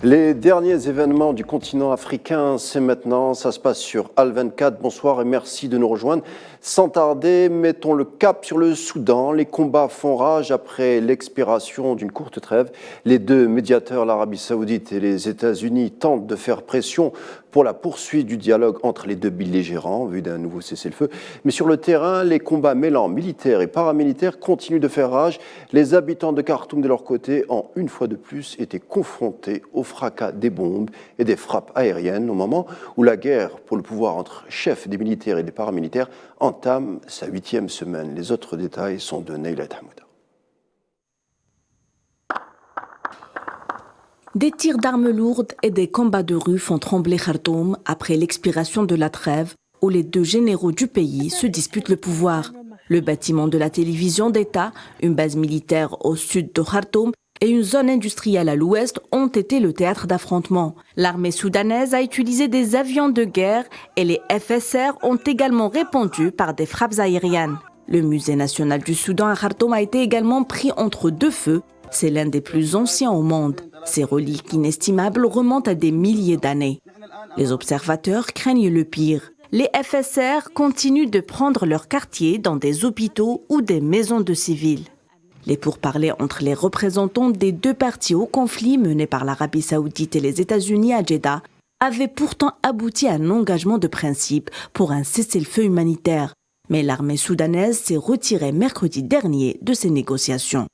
Les derniers événements du continent africain, c'est maintenant. Ça se passe sur Al24. Bonsoir et merci de nous rejoindre. Sans tarder, mettons le cap sur le Soudan. Les combats font rage après l'expiration d'une courte trêve. Les deux médiateurs, l'Arabie Saoudite et les États-Unis, tentent de faire pression pour la poursuite du dialogue entre les deux belligérants, en vue d'un nouveau cessez-le-feu. Mais sur le terrain, les combats mêlant militaires et paramilitaires continuent de faire rage. Les habitants de Khartoum, de leur côté, ont une fois de plus été confrontés au fracas des bombes et des frappes aériennes au moment où la guerre pour le pouvoir entre chefs des militaires et des paramilitaires entame sa 8e semaine. Les autres détails sont de Neila Hamouda. Des tirs d'armes lourdes et des combats de rue font trembler Khartoum après l'expiration de la trêve où les deux généraux du pays se disputent le pouvoir. Le bâtiment de la télévision d'État, une base militaire au sud de Khartoum et une zone industrielle à l'ouest ont été le théâtre d'affrontements. L'armée soudanaise a utilisé des avions de guerre et les FSR ont également répondu par des frappes aériennes. Le musée national du Soudan à Khartoum a été également pris entre deux feux. C'est l'un des plus anciens au monde. Ces reliques inestimables remontent à des milliers d'années. Les observateurs craignent le pire. Les FSR continuent de prendre leur quartier dans des hôpitaux ou des maisons de civils. Les pourparlers entre les représentants des deux parties au conflit menés par l'Arabie Saoudite et les États-Unis à Jeddah avaient pourtant abouti à un engagement de principe pour un cessez-le-feu humanitaire. Mais l'armée soudanaise s'est retirée mercredi dernier de ces négociations.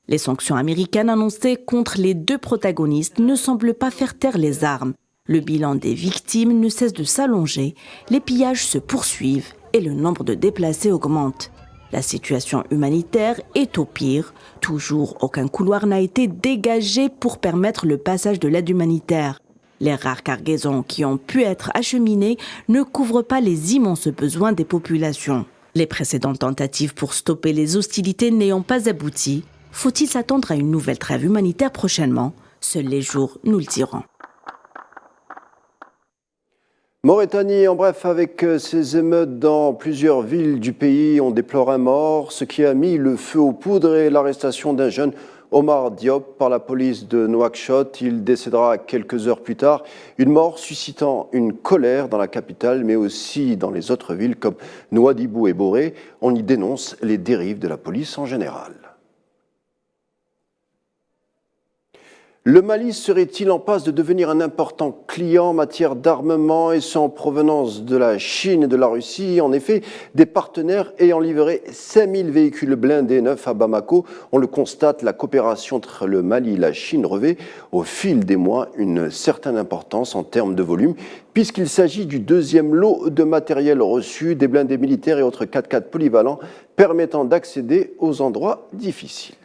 Les sanctions américaines annoncées contre les deux protagonistes ne semblent pas faire taire les armes. Le bilan des victimes ne cesse de s'allonger, les pillages se poursuivent et le nombre de déplacés augmente. La situation humanitaire est au pire. Toujours aucun couloir n'a été dégagé pour permettre le passage de l'aide humanitaire. Les rares cargaisons qui ont pu être acheminées ne couvrent pas les immenses besoins des populations. Les précédentes tentatives pour stopper les hostilités n'ayant pas abouti, faut-il s'attendre à une nouvelle trêve humanitaire prochainement? Seuls les jours nous le diront. Mauritanie, en bref, avec ces émeutes dans plusieurs villes du pays, on déplore un mort, ce qui a mis le feu aux poudres et l'arrestation d'un jeune Omar Diop par la police de Nouakchott. Il décédera quelques heures plus tard, une mort suscitant une colère dans la capitale, mais aussi dans les autres villes comme Nouadhibou et Boré. On y dénonce les dérives de la police en général. Le Mali serait-il en passe de devenir un important client en matière d'armement et sans provenance de la Chine et de la Russie? En effet, des partenaires ayant livré 5000 véhicules blindés neufs à Bamako, on le constate, la coopération entre le Mali et la Chine revêt au fil des mois une certaine importance en termes de volume, puisqu'il s'agit du deuxième lot de matériel reçu, des blindés militaires et autres 4x4 polyvalents permettant d'accéder aux endroits difficiles.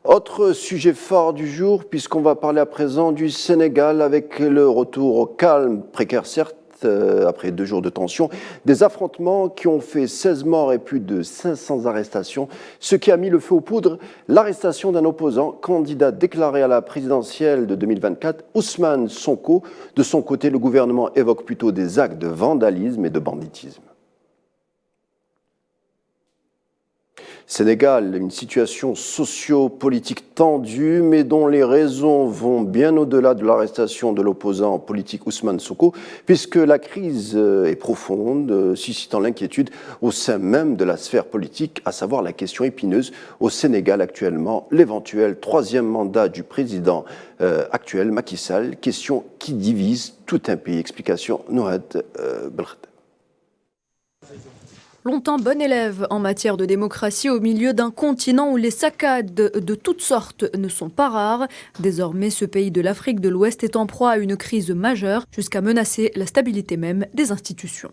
Autre sujet fort du jour, puisqu'on va parler à présent du Sénégal avec le retour au calme, précaire certes, après 2 jours de tension, des affrontements qui ont fait 16 morts et plus de 500 arrestations, ce qui a mis le feu aux poudres, l'arrestation d'un opposant, candidat déclaré à la présidentielle de 2024, Ousmane Sonko. De son côté, le gouvernement évoque plutôt des actes de vandalisme et de banditisme. Sénégal, une situation socio-politique tendue, mais dont les raisons vont bien au-delà de l'arrestation de l'opposant politique Ousmane Sonko, puisque la crise est profonde, suscitant l'inquiétude au sein même de la sphère politique, à savoir la question épineuse au Sénégal actuellement, l'éventuel 3e mandat du président actuel, Macky Sall, question qui divise tout un pays. Explication, Nohad Belkhed. Longtemps bon élève en matière de démocratie au milieu d'un continent où les saccades de toutes sortes ne sont pas rares. Désormais, ce pays de l'Afrique de l'Ouest est en proie à une crise majeure jusqu'à menacer la stabilité même des institutions.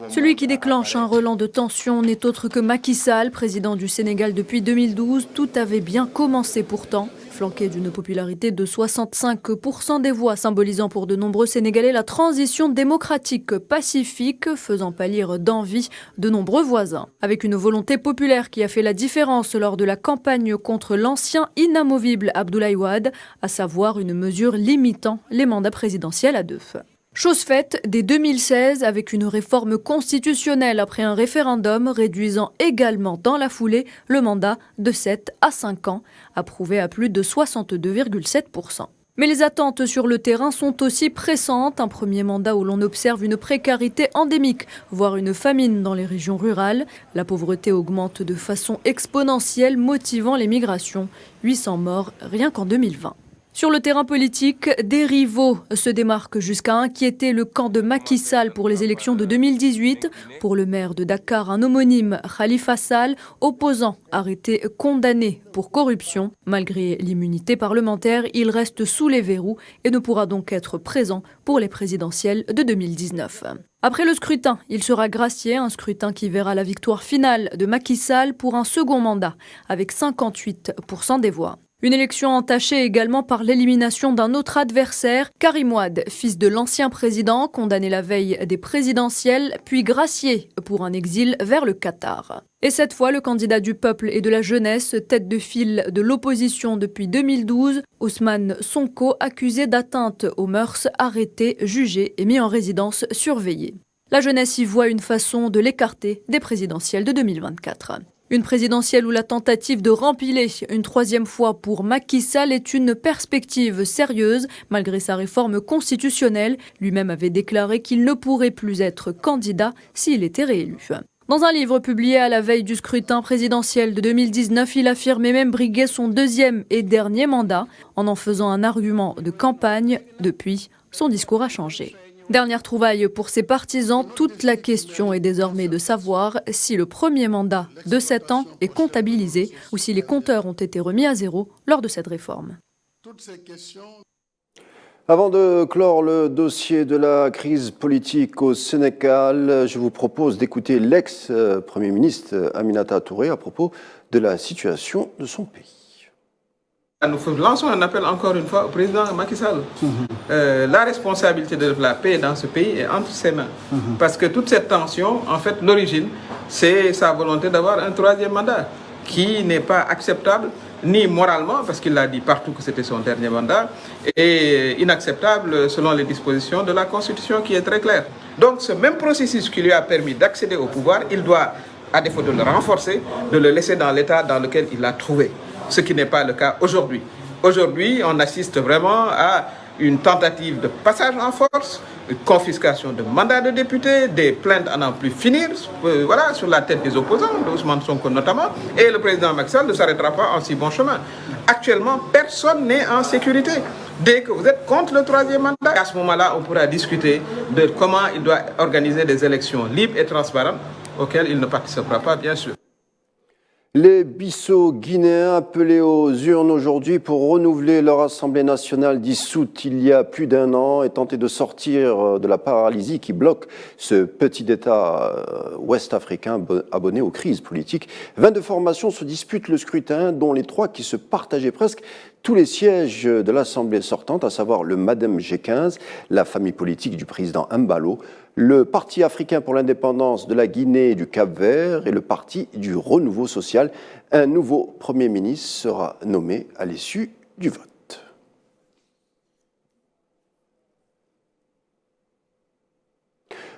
Celui qui déclenche un relent de tension n'est autre que Macky Sall, président du Sénégal depuis 2012. Tout avait bien commencé pourtant. Flanqué d'une popularité de 65% des voix, symbolisant pour de nombreux Sénégalais la transition démocratique pacifique, faisant pâlir d'envie de nombreux voisins. Avec une volonté populaire qui a fait la différence lors de la campagne contre l'ancien inamovible Abdoulaye Wade, à savoir une mesure limitant les mandats présidentiels à 2. Chose faite dès 2016 avec une réforme constitutionnelle après un référendum réduisant également dans la foulée le mandat de 7 à 5 ans, approuvé à plus de 62,7%. Mais les attentes sur le terrain sont aussi pressantes. Un premier mandat où l'on observe une précarité endémique, voire une famine dans les régions rurales. La pauvreté augmente de façon exponentielle, motivant les migrations. 800 morts rien qu'en 2020. Sur le terrain politique, des rivaux se démarquent jusqu'à inquiéter le camp de Macky Sall pour les élections de 2018. Pour le maire de Dakar, un homonyme, Khalifa Sall, opposant, arrêté condamné pour corruption. Malgré l'immunité parlementaire, il reste sous les verrous et ne pourra donc être présent pour les présidentielles de 2019. Après le scrutin, il sera gracié, un scrutin qui verra la victoire finale de Macky Sall pour un second mandat, avec 58% des voix. Une élection entachée également par l'élimination d'un autre adversaire, Karim Wade, fils de l'ancien président, condamné la veille des présidentielles, puis gracié pour un exil vers le Qatar. Et cette fois, le candidat du peuple et de la jeunesse, tête de file de l'opposition depuis 2012, Ousmane Sonko, accusé d'atteinte aux mœurs, arrêté, jugé et mis en résidence surveillée. La jeunesse y voit une façon de l'écarter des présidentielles de 2024. Une présidentielle où la tentative de rempiler une troisième fois pour Macky Sall est une perspective sérieuse, malgré sa réforme constitutionnelle. Lui-même avait déclaré qu'il ne pourrait plus être candidat s'il était réélu. Dans un livre publié à la veille du scrutin présidentiel de 2019, il affirmait même briguer son deuxième et dernier mandat, en faisant un argument de campagne. Depuis, son discours a changé. Dernière trouvaille pour ses partisans, toute la question est désormais de savoir si le premier mandat de 7 ans est comptabilisé ou si les compteurs ont été remis à zéro lors de cette réforme. Avant de clore le dossier de la crise politique au Sénégal, je vous propose d'écouter l'ex-premier ministre Aminata Touré à propos de la situation de son pays. Nous lançons un appel encore une fois au président Macky Sall. La responsabilité de la paix dans ce pays est entre ses mains. Parce que toute cette tension, en fait, l'origine, c'est sa volonté d'avoir un troisième mandat qui n'est pas acceptable, ni moralement, parce qu'il a dit partout que c'était son dernier mandat, et inacceptable selon les dispositions de la Constitution qui est très claire. Donc ce même processus qui lui a permis d'accéder au pouvoir, il doit, à défaut de le renforcer, de le laisser dans l'état dans lequel il l'a trouvé. Ce qui n'est pas le cas aujourd'hui. Aujourd'hui, on assiste vraiment à une tentative de passage en force, une confiscation de mandats de députés, des plaintes à n'en plus finir, voilà, sur la tête des opposants, Ousmane Sonko notamment, et le président Macky Sall ne s'arrêtera pas en si bon chemin. Actuellement, personne n'est en sécurité. Dès que vous êtes contre le troisième mandat, à ce moment-là, on pourra discuter de comment il doit organiser des élections libres et transparentes, auxquelles il ne participera pas, bien sûr. Les Bissau-Guinéens appelés aux urnes aujourd'hui pour renouveler leur Assemblée nationale dissoute il y a plus d'un an et tenter de sortir de la paralysie qui bloque ce petit État ouest-africain abonné aux crises politiques. 22 formations se disputent le scrutin, dont les 3 qui se partageaient presque tous les sièges de l'Assemblée sortante, à savoir le MADEM G15, la famille politique du président Mbalo, le Parti africain pour l'indépendance de la Guinée et du Cap-Vert et le Parti du renouveau social. Un nouveau Premier ministre sera nommé à l'issue du vote.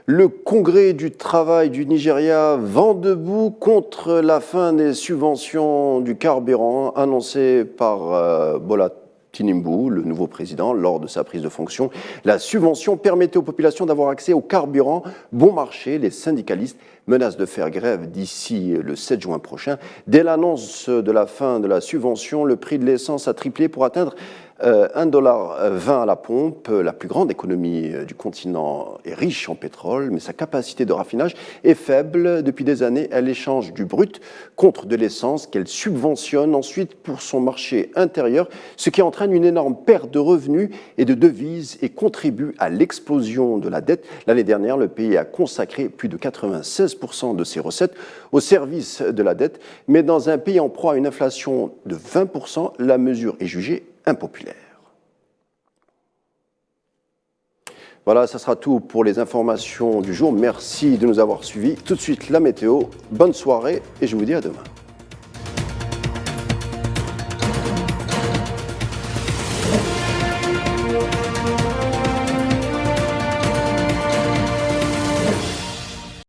Le Congrès du travail du Nigeria vent debout contre la fin des subventions du carburant annoncées par Bola Tinubu, le nouveau président, lors de sa prise de fonction. La subvention permettait aux populations d'avoir accès au carburant bon marché. Les syndicalistes menacent de faire grève d'ici le 7 juin prochain. Dès l'annonce de la fin de la subvention, le prix de l'essence a triplé pour atteindre 1,20 $ à la pompe. La plus grande économie du continent est riche en pétrole, mais sa capacité de raffinage est faible. Depuis des années, elle échange du brut contre de l'essence qu'elle subventionne ensuite pour son marché intérieur, ce qui entraîne une énorme perte de revenus et de devises et contribue à l'explosion de la dette. L'année dernière, le pays a consacré plus de 96% de ses recettes au service de la dette, mais dans un pays en proie à une inflation de 20%, la mesure est jugée impopulaire. Voilà, ça sera tout pour les informations du jour. Merci de nous avoir suivis. Tout de suite, la météo. Bonne soirée et je vous dis à demain.